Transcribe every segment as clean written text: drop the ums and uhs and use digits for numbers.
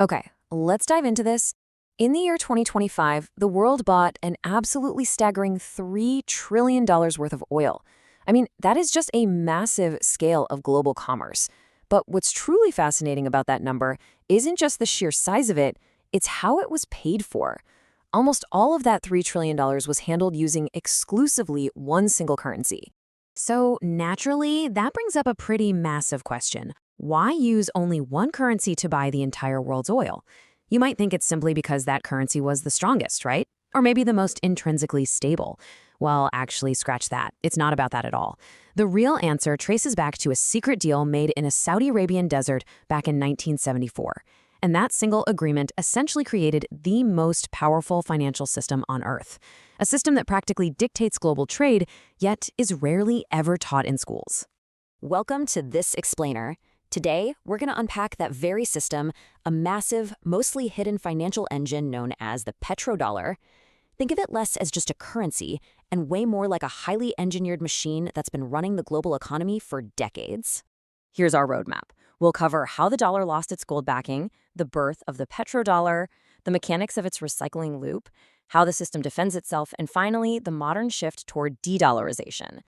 Okay, let's dive into this. In the year 2025, the world bought an absolutely staggering $3 trillion worth of oil. I mean, that is just a massive scale of global commerce. But what's truly fascinating about that number isn't just the sheer size of it, it's how it was paid for. Almost all of that $3 trillion was handled using exclusively one single currency. So, naturally, that brings up a pretty massive question. Why use only one currency to buy the entire world's oil? You might think it's simply because that currency was the strongest, right? Or maybe the most intrinsically stable. Well, actually, scratch that. It's not about that at all. The real answer traces back to a secret deal made in a Saudi Arabian desert back in 1974. And that single agreement essentially created the most powerful financial system on Earth. A system that practically dictates global trade, yet is rarely ever taught in schools. Welcome to This Explainer. Today, we're going to unpack that very system, a massive, mostly hidden financial engine known as the petrodollar. Think of it less as just a currency and way more like a highly engineered machine that's been running the global economy for decades. Here's our roadmap. We'll cover how the dollar lost its gold backing, the birth of the petrodollar, the mechanics of its recycling loop, how the system defends itself, and finally, the modern shift toward de-dollarization.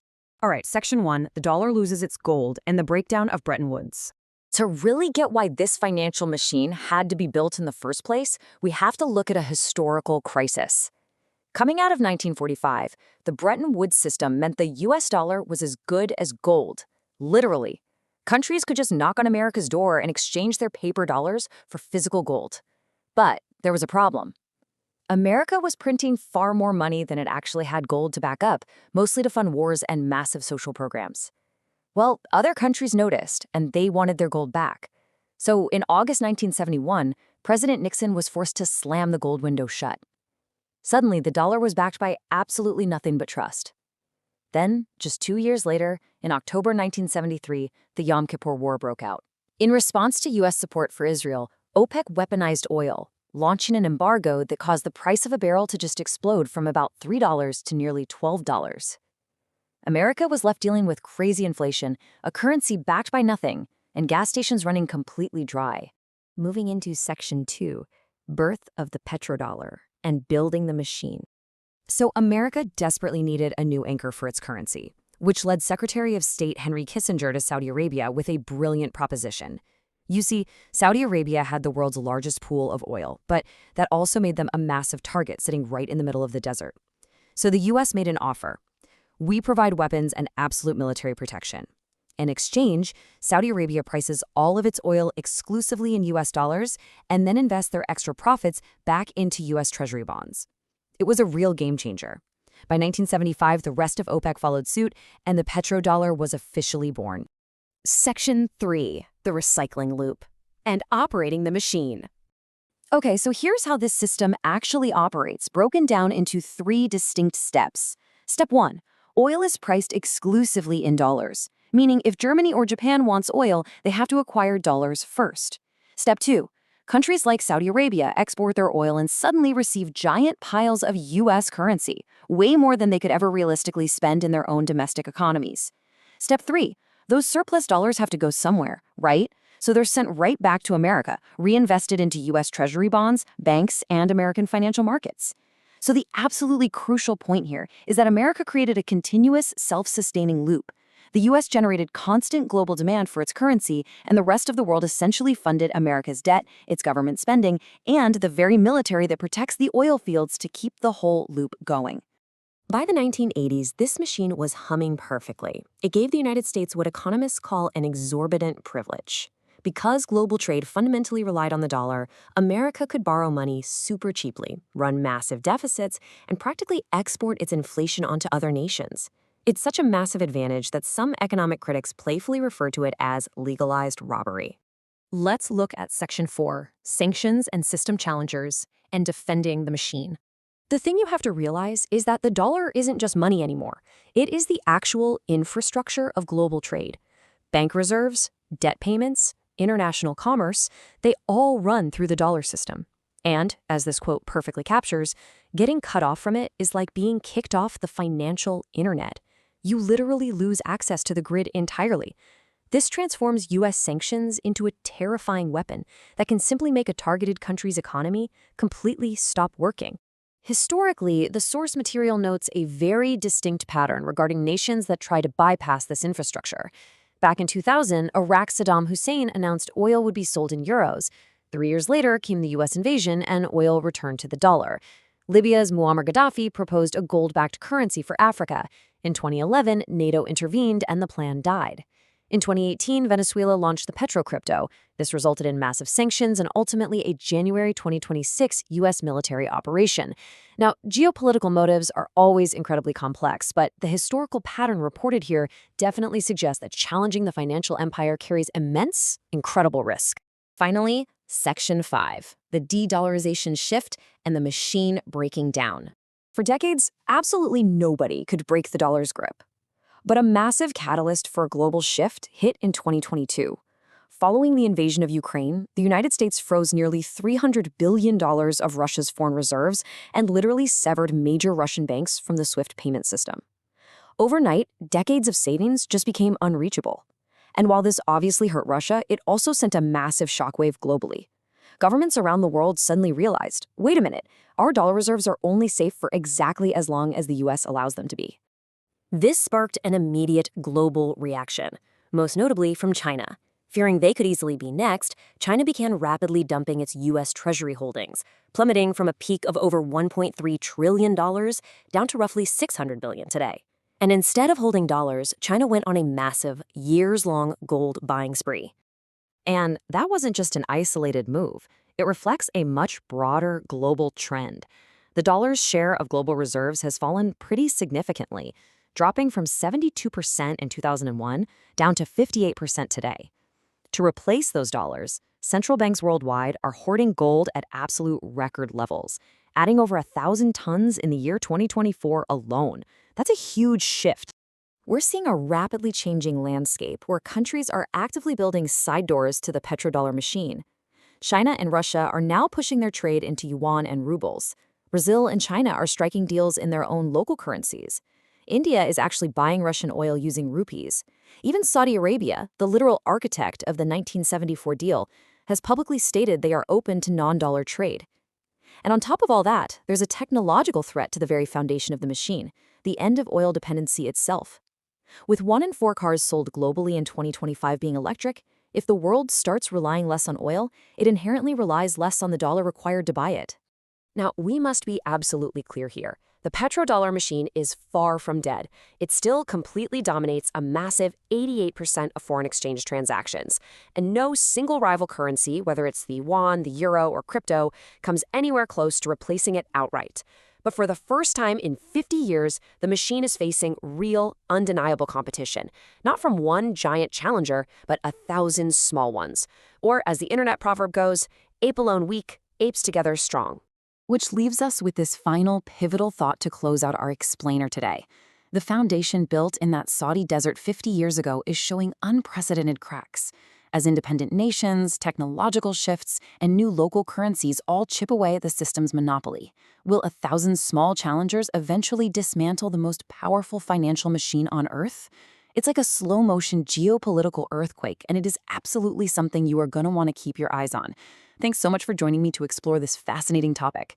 All right, Section 1, the dollar loses its gold, and the breakdown of Bretton Woods. To really get why this financial machine had to be built in the first place, we have to look at a historical crisis. Coming out of 1945, the Bretton Woods system meant the US dollar was as good as gold. Literally. Countries could just knock on America's door and exchange their paper dollars for physical gold. But there was a problem. America was printing far more money than it actually had gold to back up, mostly to fund wars and massive social programs. Well, other countries noticed, and they wanted their gold back. So in August 1971, President Nixon was forced to slam the gold window shut. Suddenly, the dollar was backed by absolutely nothing but trust. Then, just 2 years later, in October 1973, the Yom Kippur War broke out. In response to U.S. support for Israel, OPEC weaponized oil, launching an embargo that caused the price of a barrel to just explode from about $3 to nearly $12. America was left dealing with crazy inflation, a currency backed by nothing, and gas stations running completely dry. Moving into Section 2, birth of the petrodollar and building the machine. So America desperately needed a new anchor for its currency, which led Secretary of State Henry Kissinger to Saudi Arabia with a brilliant proposition. You see, Saudi Arabia had the world's largest pool of oil, but that also made them a massive target sitting right in the middle of the desert. So the U.S. made an offer. We provide weapons and absolute military protection. In exchange, Saudi Arabia prices all of its oil exclusively in U.S. dollars and then invests their extra profits back into U.S. Treasury bonds. It was a real game changer. By 1975, the rest of OPEC followed suit, and the petrodollar was officially born. Section 3, the recycling loop, and operating the machine. Okay, so here's how this system actually operates, broken down into 3 distinct steps. Step 1, oil is priced exclusively in dollars, meaning if Germany or Japan wants oil, they have to acquire dollars first. Step 2, countries like Saudi Arabia export their oil and suddenly receive giant piles of U.S. currency, way more than they could ever realistically spend in their own domestic economies. Step 3, those surplus dollars have to go somewhere, right? So they're sent right back to America, reinvested into U.S. Treasury bonds, banks, and American financial markets. So the absolutely crucial point here is that America created a continuous, self-sustaining loop. The U.S. generated constant global demand for its currency, and the rest of the world essentially funded America's debt, its government spending, and the very military that protects the oil fields to keep the whole loop going. By the 1980s, this machine was humming perfectly. It gave the United States what economists call an exorbitant privilege. Because global trade fundamentally relied on the dollar, America could borrow money super cheaply, run massive deficits, and practically export its inflation onto other nations. It's such a massive advantage that some economic critics playfully refer to it as legalized robbery. Let's look at Section 4, sanctions and system challengers, and defending the machine. The thing you have to realize is that the dollar isn't just money anymore. It is the actual infrastructure of global trade. Bank reserves, debt payments, international commerce, they all run through the dollar system. And, as this quote perfectly captures, getting cut off from it is like being kicked off the financial internet. You literally lose access to the grid entirely. This transforms U.S. sanctions into a terrifying weapon that can simply make a targeted country's economy completely stop working. Historically, the source material notes a very distinct pattern regarding nations that try to bypass this infrastructure. Back in 2000, Iraq's Saddam Hussein announced oil would be sold in euros. 3 years later came the U.S. invasion and oil returned to the dollar. Libya's Muammar Gaddafi proposed a gold-backed currency for Africa. In 2011, NATO intervened and the plan died. In 2018, Venezuela launched the petrocrypto. This resulted in massive sanctions and ultimately a January 2026 U.S. military operation. Now, geopolitical motives are always incredibly complex, but the historical pattern reported here definitely suggests that challenging the financial empire carries immense, incredible risk. Finally, Section 5, the de-dollarization shift and the machine breaking down. For decades, absolutely nobody could break the dollar's grip. But a massive catalyst for a global shift hit in 2022. Following the invasion of Ukraine, the United States froze nearly $300 billion of Russia's foreign reserves and literally severed major Russian banks from the SWIFT payment system. Overnight, decades of savings just became unreachable. And while this obviously hurt Russia, it also sent a massive shockwave globally. Governments around the world suddenly realized, wait a minute, our dollar reserves are only safe for exactly as long as the US allows them to be. This sparked an immediate global reaction, most notably from China. Fearing they could easily be next, China began rapidly dumping its U.S. Treasury holdings, plummeting from a peak of over $1.3 trillion down to roughly $600 billion today. And instead of holding dollars, China went on a massive, years-long gold buying spree. And that wasn't just an isolated move. It reflects a much broader global trend. The dollar's share of global reserves has fallen pretty significantly, dropping from 72% in 2001 down to 58% today. To replace those dollars, central banks worldwide are hoarding gold at absolute record levels, adding over 1,000 tons in the year 2024 alone. That's a huge shift. We're seeing a rapidly changing landscape where countries are actively building side doors to the petrodollar machine. China and Russia are now pushing their trade into yuan and rubles. Brazil and China are striking deals in their own local currencies. India is actually buying Russian oil using rupees. Even Saudi Arabia, the literal architect of the 1974 deal, has publicly stated they are open to non-dollar trade. And on top of all that, there's a technological threat to the very foundation of the machine, the end of oil dependency itself. With 1 in 4 cars sold globally in 2025 being electric, if the world starts relying less on oil, it inherently relies less on the dollar required to buy it. Now, we must be absolutely clear here. The petrodollar machine is far from dead. It still completely dominates a massive 88% of foreign exchange transactions. And no single rival currency, whether it's the yuan, the euro, or crypto, comes anywhere close to replacing it outright. But for the first time in 50 years, the machine is facing real, undeniable competition. Not from one giant challenger, but 1,000 small ones. Or, as the internet proverb goes, ape alone weak, apes together strong. Which leaves us with this final pivotal thought to close out our explainer today. The foundation built in that Saudi desert 50 years ago is showing unprecedented cracks. As independent nations, technological shifts, and new local currencies all chip away at the system's monopoly, will 1,000 small challengers eventually dismantle the most powerful financial machine on Earth? It's like a slow-motion geopolitical earthquake, and it is absolutely something you are going to want to keep your eyes on. Thanks so much for joining me to explore this fascinating topic.